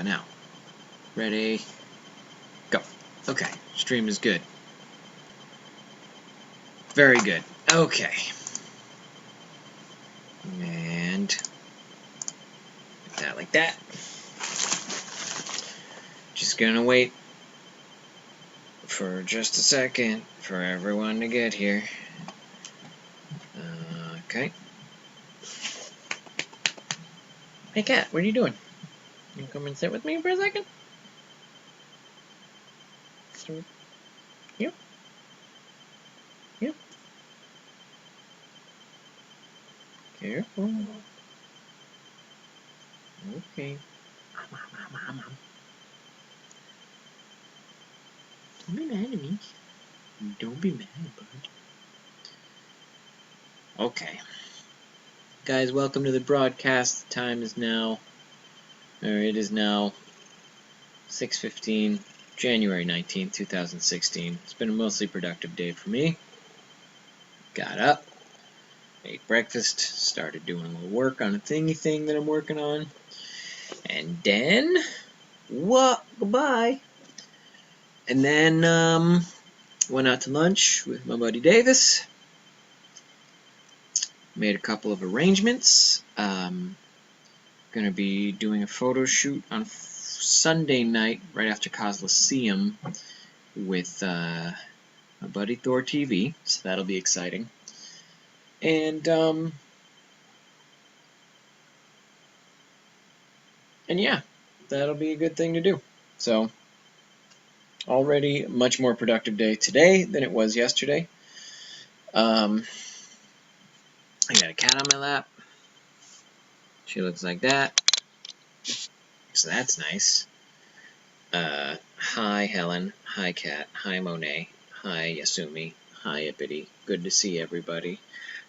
by now. Ready? Go. Okay, stream is good. Very good. Okay. And put that like that. Just gonna wait for just a second for everyone to get here. Okay. Hey cat, what are you doing? You come and sit with me for a second? Yep. Yep. Careful. Okay. Don't be mad at me. Don't be mad, bud. Okay. Guys, welcome to the broadcast. The time is now, it is now 6:15, January 19th, 2016. It's been a mostly productive day for me. Got up, ate breakfast, started doing a little work on a thingy thing that I'm working on, and then, goodbye. And then, went out to lunch with my buddy Davis. Made a couple of arrangements. Gonna be doing a photo shoot on Sunday night, right after Coslyceum, with my buddy ThorTV, so that'll be exciting. And yeah, that'll be a good thing to do. So, already a much more productive day today than it was yesterday. I got a cat on my lap. She looks like that. So that's nice. Hi Helen. Hi Cat. Hi Monet. Hi Yasumi. Hi Ippity. Good to see everybody.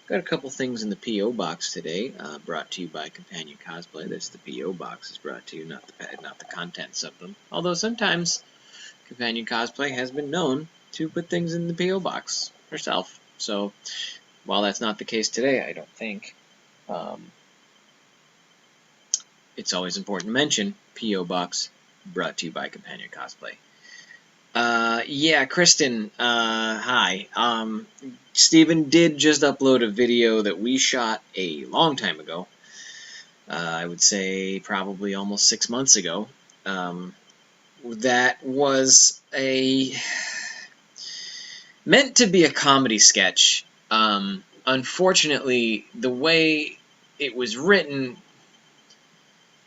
Got a couple things in the P.O. box today, brought to you by Companion Cosplay. This the P.O. box is brought to you, not the contents of them. Although sometimes Companion Cosplay has been known to put things in the P.O. box herself. So, while that's not the case today, I don't think, it's always important to mention P.O. box brought to you by Companion Cosplay. Yeah, Kristen, hi. Steven did just upload a video that we shot a long time ago. I would say probably almost 6 months ago. That was meant to be a comedy sketch. Unfortunately, the way it was written,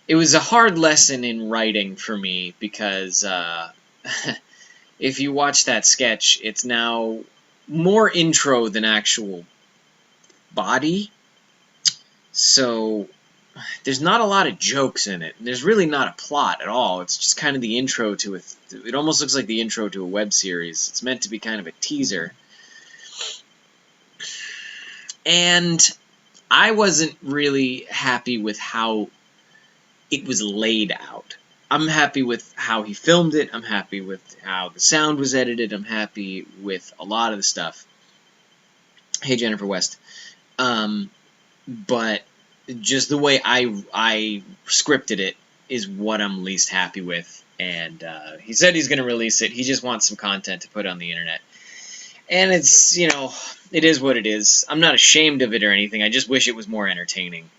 it was a hard lesson in writing for me because, if you watch that sketch, it's now more intro than actual body. So there's not a lot of jokes in it. There's really not a plot at all. It's just kind of the intro to it almost looks like the intro to a web series. It's meant to be kind of a teaser. And I wasn't really happy with how it was laid out. I'm happy with how he filmed it. I'm happy with how the sound was edited. I'm happy with a lot of the stuff. Hey, Jennifer West. But just the way I scripted it is what I'm least happy with. And he said he's going to release it. He just wants some content to put on the internet. And it's, it is what it is. I'm not ashamed of it or anything. I just wish it was more entertaining.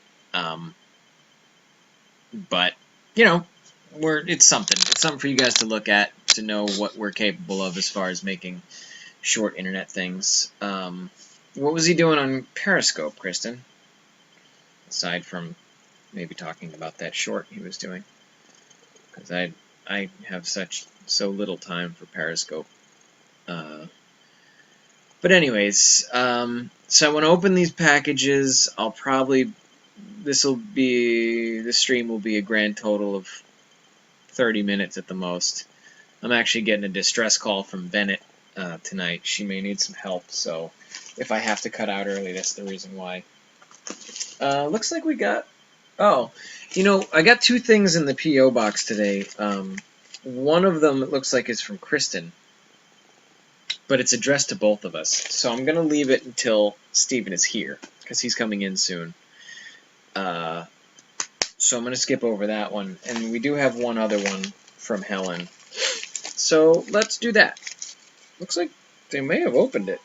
But, it's something. It's something for you guys to look at, to know what we're capable of as far as making short internet things. What was he doing on Periscope, Kristen? Aside from maybe talking about that short he was doing. Because I have so little time for Periscope. But anyways, so I want to open these packages. This stream will be a grand total of 30 minutes at the most. I'm actually getting a distress call from Bennett tonight. She may need some help, so if I have to cut out early, that's the reason why. Looks like we got... Oh, I got two things in the P.O. box today. One of them, it looks like, is from Kristen, but it's addressed to both of us. So I'm going to leave it until Steven is here, because he's coming in soon. And then the other one is from Bennett. So I'm going to leave it until Steven is here, because he's coming in soon. So I'm going to leave it until Steven is here, because he's coming in soon. And then the other one is from Kristen, but it's addressed to both of us. So I'm going to leave it until Steven is here, because he's coming in soon. So I'm going to skip over that one. And we do have one other one from Helen. So let's do that. Looks like they may have opened it.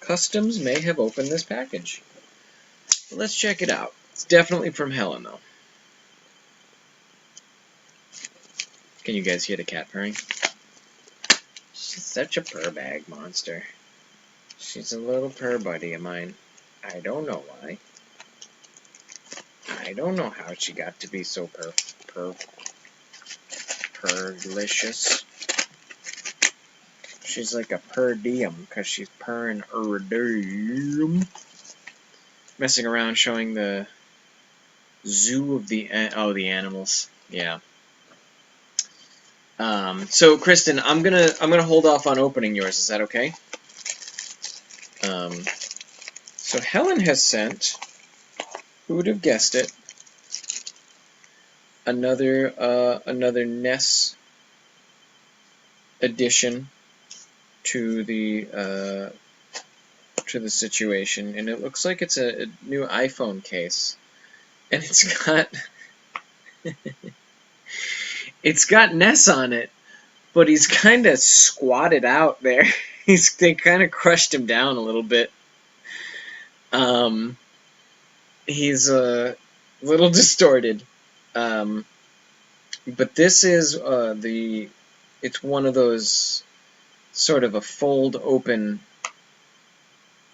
Customs may have opened this package. Let's check it out. It's definitely from Helen, though. Can you guys hear the cat purring? She's such a purr bag monster. She's a little purr buddy of mine. I don't know why. I don't know how she got to be so purrlicious. She's like a per diem, because she's purring a diem. Messing around showing the zoo of the animals. Yeah. So Kristen, I'm gonna hold off on opening yours. Is that okay? So Helen has sent. Who would have guessed it? Another NES addition to the situation, and it looks like it's a new iPhone case, and it's got it's got Ness on it, but he's kind of squatted out there. They kind of crushed him down a little bit. He's a little distorted, but this is it's one of those sort of a fold open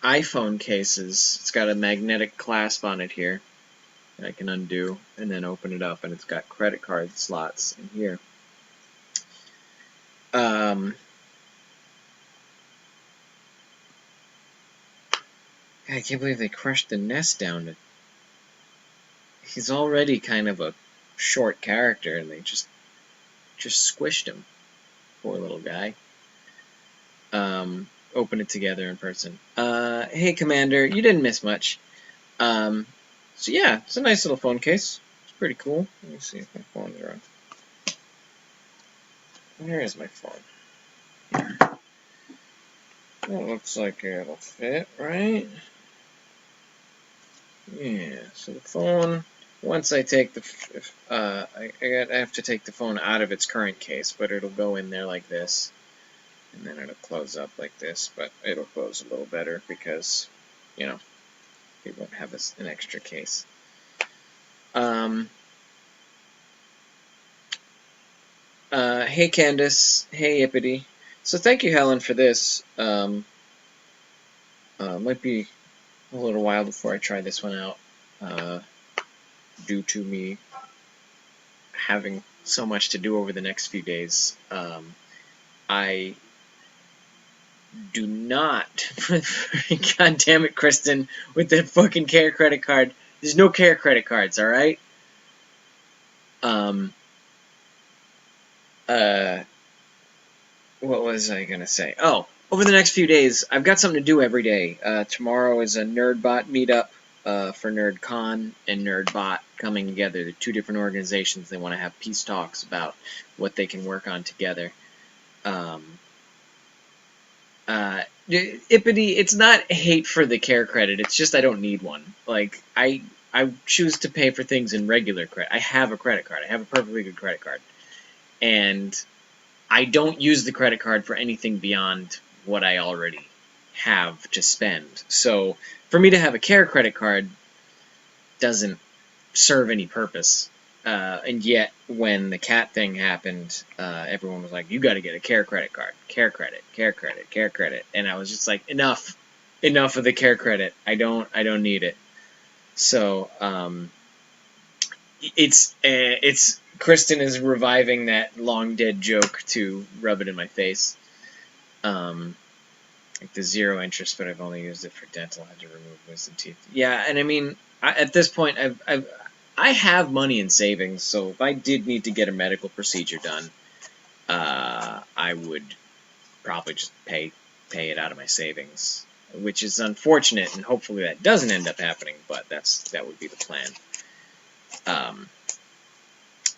iPhone cases. It's got a magnetic clasp on it here that I can undo and then open it up, and it's got credit card slots in here. I can't believe they crushed the nest down. He's already kind of a short character, and they just squished him. Poor little guy. Open it together in person. Hey, Commander, you didn't miss much. So yeah, it's a nice little phone case. It's pretty cool. Let me see if my phone's on. Where is my phone? Here. That looks like it'll fit, right? Yeah, so the phone, once I take I have to take the phone out of its current case, but it'll go in there like this, and then it'll close up like this, but it'll close a little better because, you know, it won't have an extra case. Hey Candace, hey Ippity. So thank you, Helen, for this. Might be a little while before I try this one out, due to me having so much to do over the next few days. I do not, God damn it, Kristen, with that fucking Care credit card. There's no Care credit cards, alright? What was I gonna say? Oh, over the next few days, I've got something to do every day. Tomorrow is a NerdBot meetup for NerdCon and NerdBot coming together. They're two different organizations. They want to have peace talks about what they can work on together. Ippity, it's not hate for the Care credit. It's just I don't need one. Like, I choose to pay for things in regular credit. I have a credit card. I have a perfectly good credit card. And I don't use the credit card for anything beyond what I already have to spend. So for me to have a Care credit card doesn't serve any purpose. And yet, when the cat thing happened, everyone was like, "You got to get a Care credit card, Care credit, Care credit, Care credit," and I was just like, "Enough of the Care credit. I don't need it." So it's Kristen is reviving that long dead joke to rub it in my face. Like the 0 interest, but I've only used it for dental. I had to remove wisdom teeth. Yeah, and I mean, at this point, I have money in savings, so if I did need to get a medical procedure done, I would probably just pay it out of my savings, which is unfortunate, and hopefully that doesn't end up happening, but that would be the plan.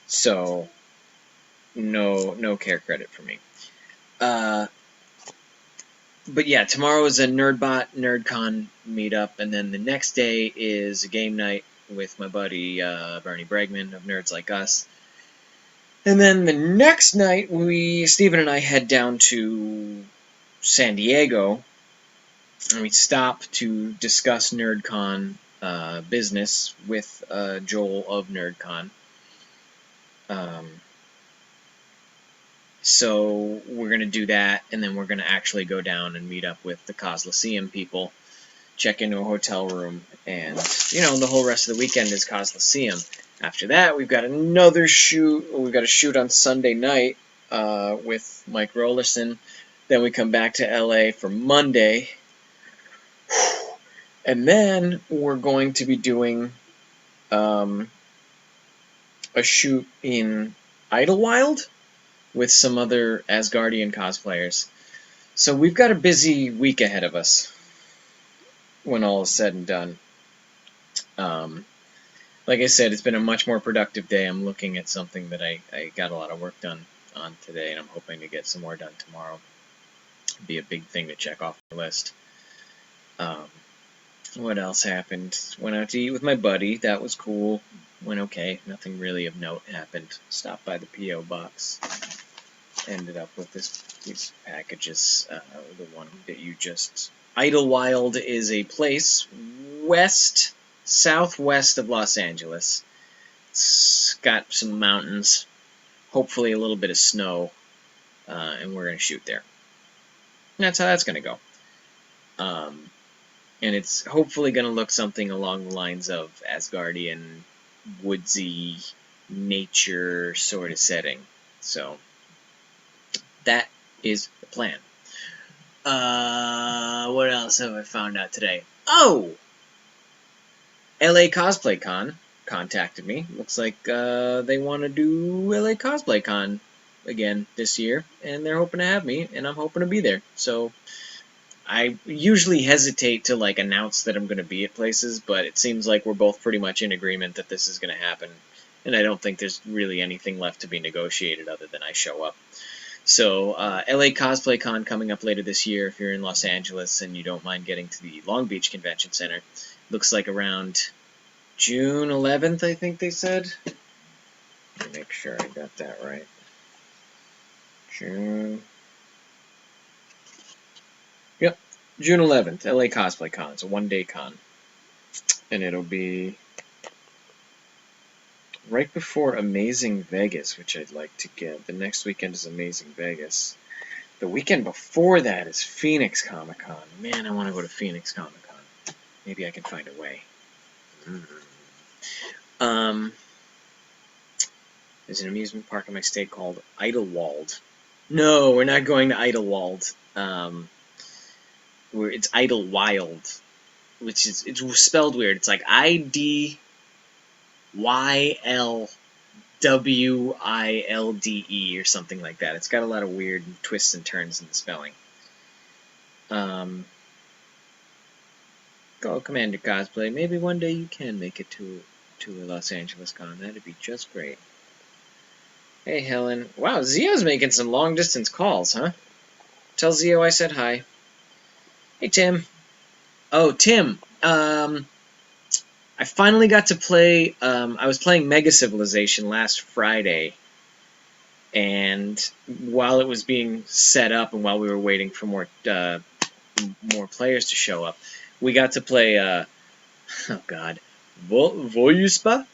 So no Care credit for me. But yeah, tomorrow is a NerdBot NerdCon meetup, and then the next day is a game night with my buddy Bernie Bregman of Nerds Like Us. And then the next night, Steven and I head down to San Diego, and we stop to discuss NerdCon business with Joel of NerdCon. So we're going to do that, and then we're going to actually go down and meet up with the Coslyceum people, check into a hotel room, and, the whole rest of the weekend is Coslyceum. After that, we've got another shoot. We've got a shoot on Sunday night with Mike Rollerson. Then we come back to LA for Monday. And then we're going to be doing a shoot in Idlewild with some other Asgardian cosplayers. So we've got a busy week ahead of us when all is said and done. Like I said, it's been a much more productive day. I'm looking at something that I got a lot of work done on today, and I'm hoping to get some more done tomorrow. It'd be a big thing to check off the list. What else happened? Went out to eat with my buddy. That was cool. Went okay. Nothing really of note happened. Stopped by the P.O. box. Ended up with these packages. The one that you just... Idlewild is a place southwest of Los Angeles. It's got some mountains, hopefully a little bit of snow, and we're going to shoot there. And that's how that's going to go. And it's hopefully going to look something along the lines of Asgardian, woodsy, nature sort of setting. So, that is the plan. What else have I found out today? Oh! LA Cosplay Con contacted me. Looks like they want to do LA Cosplay Con again this year, and they're hoping to have me, and I'm hoping to be there. So I usually hesitate to announce that I'm going to be at places, but it seems like we're both pretty much in agreement that this is going to happen, and I don't think there's really anything left to be negotiated other than I show up. So LA Cosplay Con coming up later this year if you're in Los Angeles and you don't mind getting to the Long Beach Convention Center. Looks like around June 11th, I think they said. Let me make sure I got that right. June 11th, LA Cosplay Con. It's a one-day con. And it'll be right before Amazing Vegas, which I'd like to get. The next weekend is Amazing Vegas. The weekend before that is Phoenix Comic Con. Man, I want to go to Phoenix Comic Con. Maybe I can find a way. There's an amusement park in my state called Idlewild. No, we're not going to Idlewild. It's Idlewild, which is it's spelled weird. It's like IDYLWILDE or something like that. It's got a lot of weird twists and turns in the spelling. Go Commander Cosplay. Maybe one day you can make it to a Los Angeles con. That'd be just great. Hey, Helen. Wow, Zio's making some long-distance calls, huh? Tell Zio I said hi. Hey, Tim. Oh, Tim. I finally got to play... I was playing Mega Civilization last Friday, and while it was being set up and while we were waiting for more players to show up, we got to play... oh, God. Voluspa?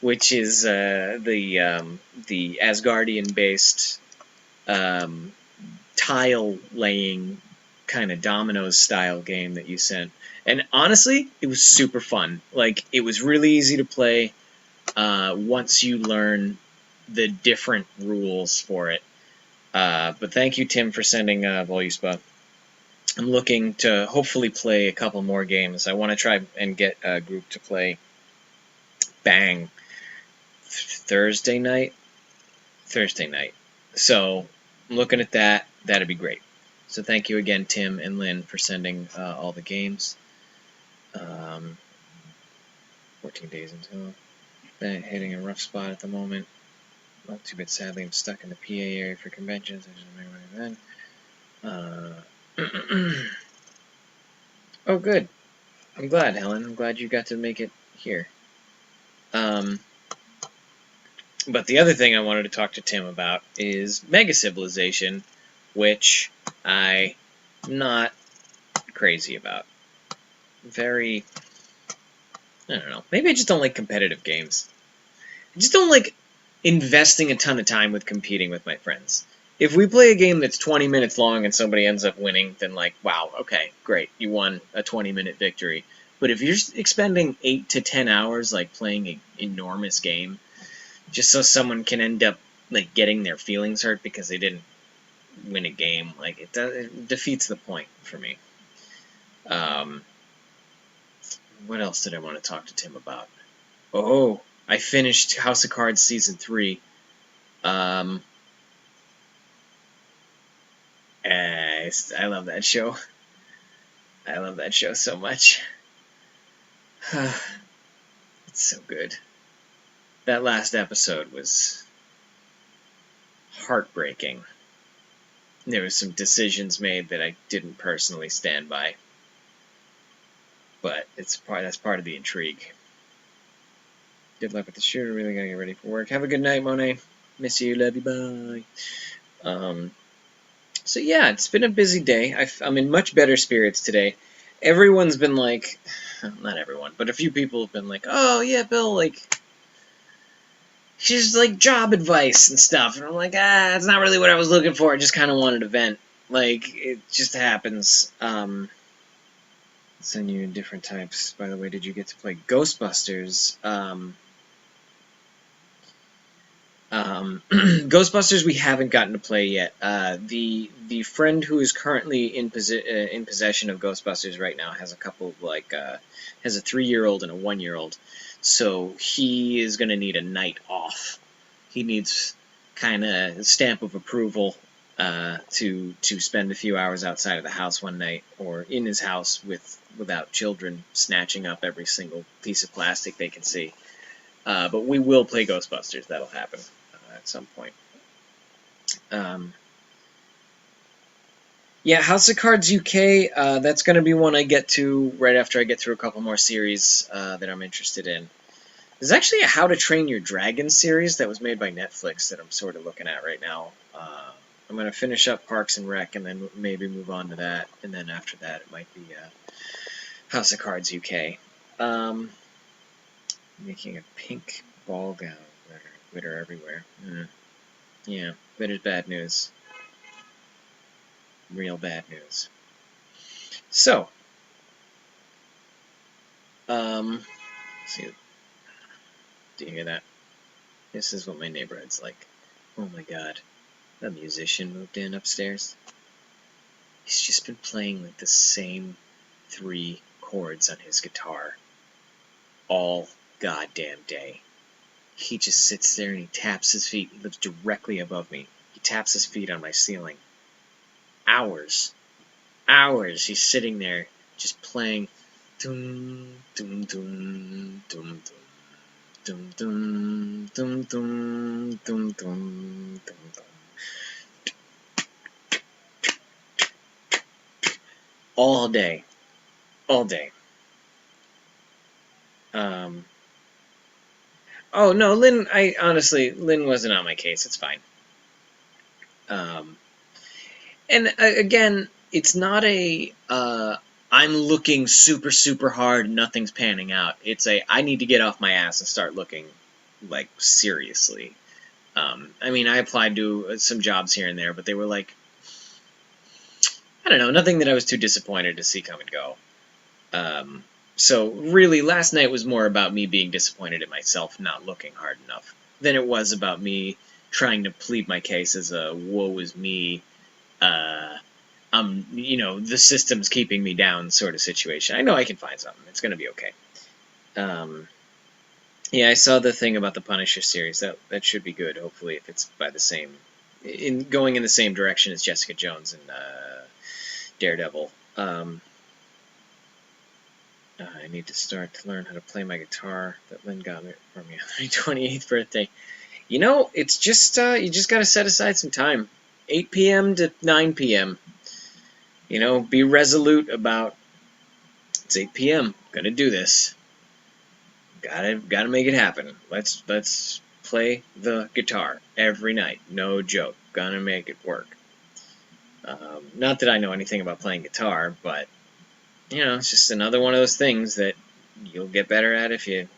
Which is the Asgardian-based tile-laying kind of dominoes-style game that you sent. And honestly, it was super fun. It was really easy to play once you learn the different rules for it. But thank you, Tim, for sending Voluspa. I'm looking to hopefully play a couple more games. I want to try and get a group to play Bang Thursday night. So I'm looking at that. That'd be great. So thank you again, Tim and Lynn, for sending all the games. 14 days until hitting a rough spot at the moment. Not too bad. Sadly, I'm stuck in the PA area for conventions. Oh, good. I'm glad, Helen. I'm glad you got to make it here. But the other thing I wanted to talk to Tim about is Mega Civilization, which I'm not crazy about. I don't know, maybe I just don't like competitive games. I just don't like investing a ton of time with competing with my friends. If we play a game that's 20 minutes long and somebody ends up winning, then like, wow, okay, great, you won a 20-minute victory. But if you're expending 8 to 10 hours like playing an enormous game, just so someone can end up like getting their feelings hurt because they didn't win a game, like it defeats the point for me. What else did I want to talk to Tim about? Oh, I finished House of Cards Season 3. I love that show. I love that show so much. It's so good. That last episode was heartbreaking. There were some decisions made that I didn't personally stand by. But that's part of the intrigue. Good luck with the shooter. Really gotta get ready for work. Have a good night, Monet. Miss you. Love you. Bye. So yeah, it's been a busy day. I'm in much better spirits today. Everyone's been like, not everyone, but a few people have been like, oh yeah, Bill, like, she's like job advice and stuff. And I'm like, it's not really what I was looking for. I just kind of wanted to vent. Like, it just happens. Send you different types. By the way, did you get to play Ghostbusters? Ghostbusters we haven't gotten to play yet. The friend who is currently in possession of Ghostbusters right now has a couple of, has a 3-year-old and a 1-year-old, so he is going to need a night off. He needs kind of stamp of approval to spend a few hours outside of the house one night, or in his house without children snatching up every single piece of plastic they can see. But we will play Ghostbusters. That'll happen at some point. Yeah, House of Cards UK, that's going to be one I get to right after I get through a couple more series that I'm interested in. There's actually a How to Train Your Dragon series that was made by Netflix that I'm sort of looking at right now. I'm going to finish up Parks and Rec and then maybe move on to that, and then after that it might be House of Cards UK. Making a pink ball gown. Glitter everywhere. Yeah, glitter's bad news. Real bad news. So, let's see. Do you hear that? This is what my neighborhood's like. Oh my god. A musician moved in upstairs. He's just been playing like the same 3 chords on his guitar all goddamn day. He just sits there and he taps his feet. He lives directly above me. He taps his feet on my ceiling. Hours. He's sitting there just playing. Dum, dum, dum, dum, dum, dum, dum, dum, dum, dum, dum, all day. Oh no, Lynn wasn't on my case. It's fine. And again, it's not a I'm looking super hard, nothing's panning out. It's I need to get off my ass and start looking, like, seriously. I mean, I applied to some jobs here and there, but they were like, I don't know, nothing that I was too disappointed to see come and go. So really, last night was more about me being disappointed at myself not looking hard enough than it was about me trying to plead my case as a woe is me, the system's keeping me down sort of situation. I know I can find something. It's going to be okay. Yeah, I saw the thing about the Punisher series. That should be good, hopefully, if it's going in the same direction as Jessica Jones and Daredevil. I need to start to learn how to play my guitar that Lynn got for me on my 28th birthday. You know, it's just, you just got to set aside some time. 8 p.m. to 9 p.m. You know, be resolute about, it's 8 p.m., gonna do this. Gotta make it happen. Let's play the guitar every night. No joke. Gonna make it work. Not that I know anything about playing guitar, but you know, it's just another one of those things that you'll get better at if you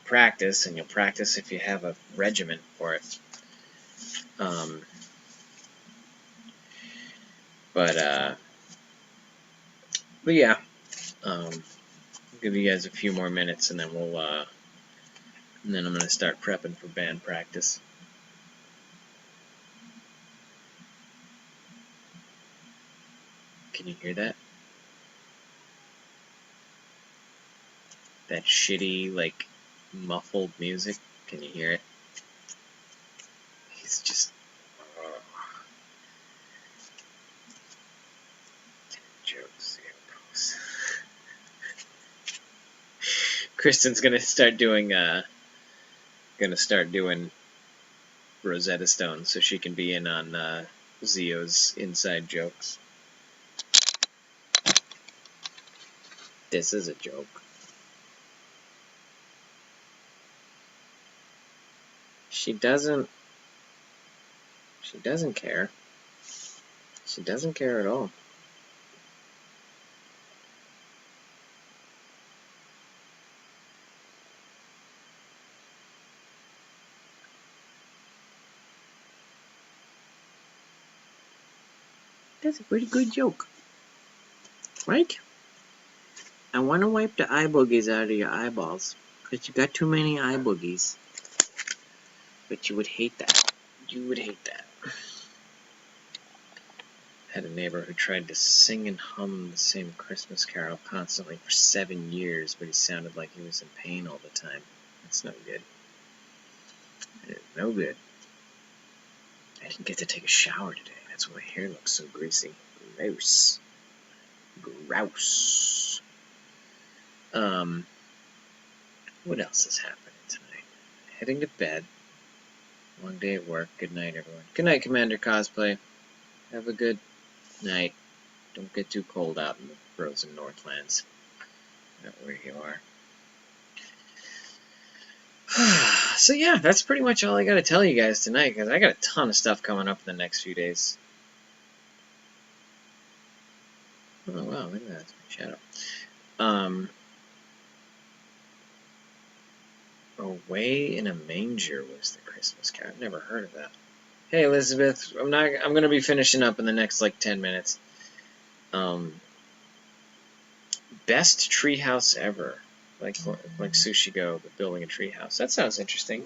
practice, and you'll practice if you have a regimen for it. But yeah, give you guys a few more minutes, and then and then I'm gonna start prepping for band practice. Can you hear that? That shitty, like, muffled music? Can you hear it? He's just... jokes. Kristen's gonna start doing Rosetta Stone so she can be in on Zio's inside jokes. This is a joke. She doesn't care. She doesn't care at all. That's a pretty good joke. Right? I want to wipe the eye boogies out of your eyeballs. Because you got too many eye boogies. But you would hate that. You would hate that. Had a neighbor who tried to sing and hum the same Christmas carol constantly for 7 years, but he sounded like he was in pain all the time. That's no good. It's no good. I didn't get to take a shower today. That's why my hair looks so greasy. Gross. Grouse. What else is happening tonight? Heading to bed. Long day at work. Good night, everyone. Good night, Commander Cosplay. Have a good night. Don't get too cold out in the frozen Northlands. Not where you are. So yeah, that's pretty much all I got to tell you guys tonight, because I got a ton of stuff coming up in the next few days. Oh wow, look at that, it's my shadow. Away in a Manger was the Christmas carol. I've never heard of that. Hey Elizabeth, I'm gonna be finishing up in the next like 10 minutes. Best treehouse ever. Like Sushi Go, but building a treehouse. That sounds interesting.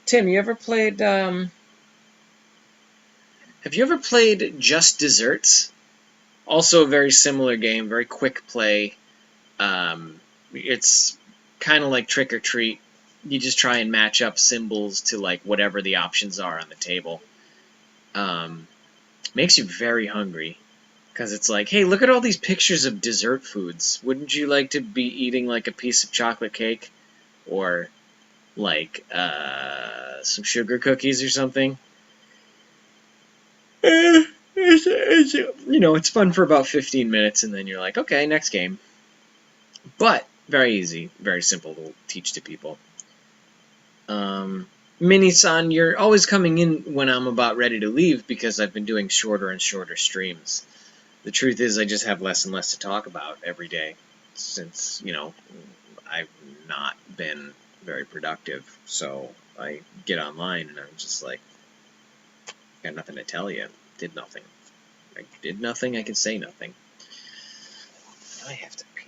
Tim, you ever played have you ever played Just Desserts? Also a very similar game, very quick play. It's kind of like Trick or Treat. You just try and match up symbols to like whatever the options are on the table. Makes you very hungry, because it's like, hey, look at all these pictures of dessert foods. Wouldn't you like to be eating like a piece of chocolate cake, or like some sugar cookies or something? It's fun for about 15 minutes, and then you're like, okay, next game. But very easy, very simple to teach to people. Mini-san, you're always coming in when I'm about ready to leave, because I've been doing shorter and shorter streams. The truth is, I just have less and less to talk about every day, since, I've not been very productive. So I get online and I'm just like, got nothing to tell you. Did nothing. I did nothing, I can say nothing. I have to pee.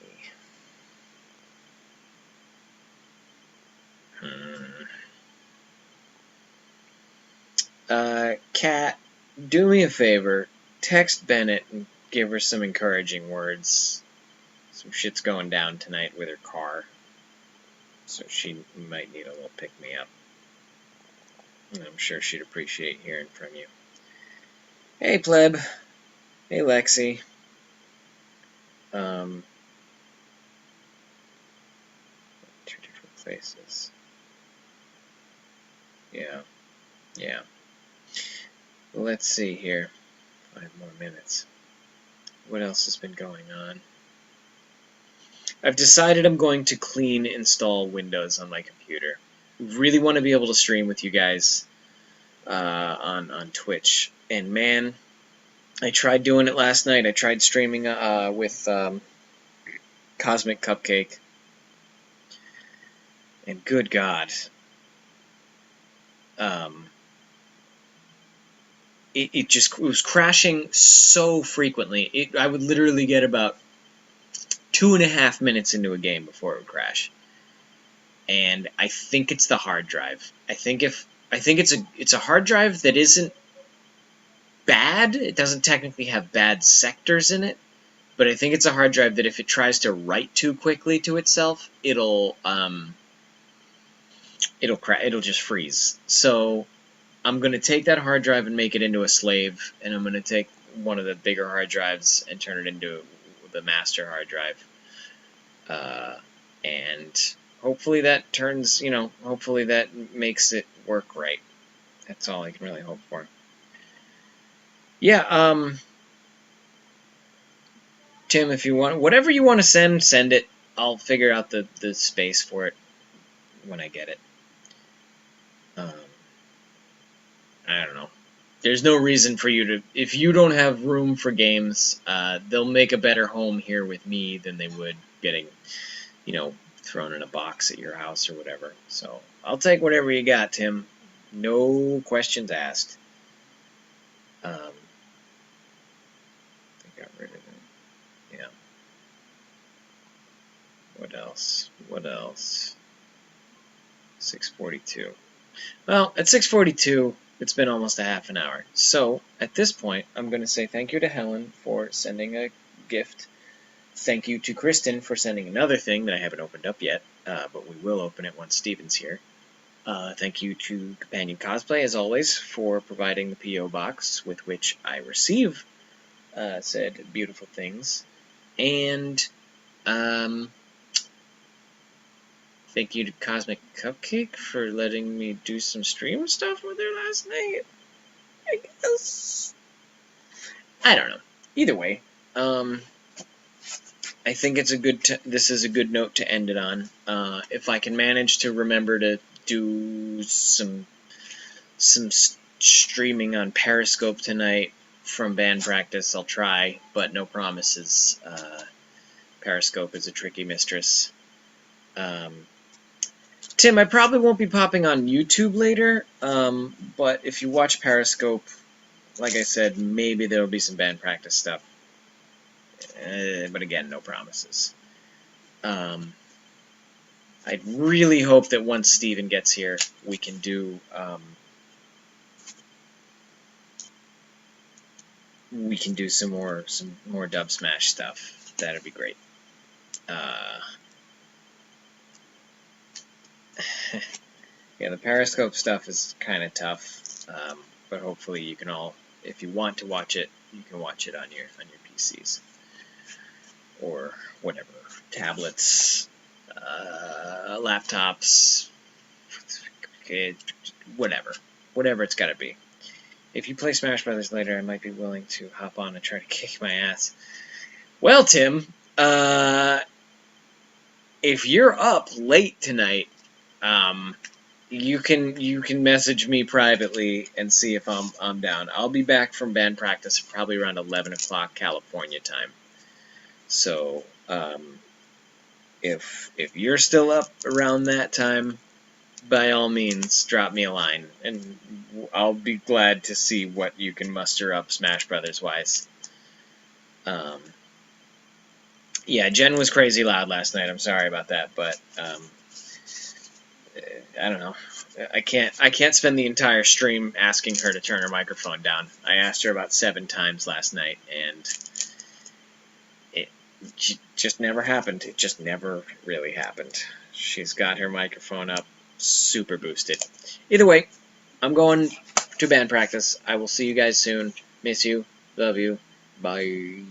Kat, do me a favor. Text Bennett and give her some encouraging words. Some shit's going down tonight with her car, so she might need a little pick-me-up. And I'm sure she'd appreciate hearing from you. Hey, pleb. Hey, Lexi. Two different places. Yeah. Let's see here. 5 more minutes. What else has been going on? I've decided I'm going to clean install Windows on my computer. Really want to be able to stream with you guys on Twitch. And man, I tried doing it last night. I tried streaming with Cosmic Cupcake. And good God. It was crashing so frequently. I would literally get about 2.5 minutes into a game before it would crash. And I think it's the hard drive. I think it's a hard drive that isn't bad. It doesn't technically have bad sectors in it, but I think it's a hard drive that if it tries to write too quickly to itself, it'll just freeze. So I'm gonna take that hard drive and make it into a slave, and I'm gonna take one of the bigger hard drives and turn it into the master hard drive. And hopefully that turns, hopefully that makes it work right. That's all I can really hope for. Yeah, Tim, if you want, whatever you want to send it. I'll figure out the space for it when I get it. I don't know. There's no reason for you to, if you don't have room for games, they'll make a better home here with me than they would getting, thrown in a box at your house or whatever. So I'll take whatever you got, Tim. No questions asked. I got rid of it. Yeah. What else? 6:42. Well, at 6:42, it's been almost a half an hour. So, at this point, I'm going to say thank you to Helen for sending a gift. Thank you to Kristen for sending another thing that I haven't opened up yet, but we will open it once Steven's here. Thank you to Companion Cosplay, as always, for providing the P.O. box with which I receive said beautiful things. And thank you to Cosmic Cupcake for letting me do some stream stuff with her last night, I guess. I don't know. Either way, I think it's this is a good note to end it on. If I can manage to remember to do some streaming on Periscope tonight from band practice, I'll try, but no promises. Periscope is a tricky mistress. Tim, I probably won't be popping on YouTube later, but if you watch Periscope, like I said, maybe there'll be some band practice stuff. But again, no promises. I'd really hope that once Steven gets here, we can do some more Dub Smash stuff. That'd be great. Yeah, the Periscope stuff is kind of tough, but hopefully you can all, if you want to watch it, you can watch it on your PCs or whatever, tablets, laptops, whatever it's got to be. If you play Smash Brothers later, I might be willing to hop on and try to kick my ass. Well, Tim, if you're up late tonight, you can message me privately and see if I'm down. I'll be back from band practice probably around 11 o'clock California time. So if you're still up around that time, by all means, drop me a line, and I'll be glad to see what you can muster up Smash Brothers wise. Yeah, Jen was crazy loud last night. I'm sorry about that, but I don't know. I can't spend the entire stream asking her to turn her microphone down. I asked her about 7 times last night, and it just never happened. It just never really happened. She's got her microphone up super boosted. Either way, I'm going to band practice. I will see you guys soon. Miss you. Love you. Bye.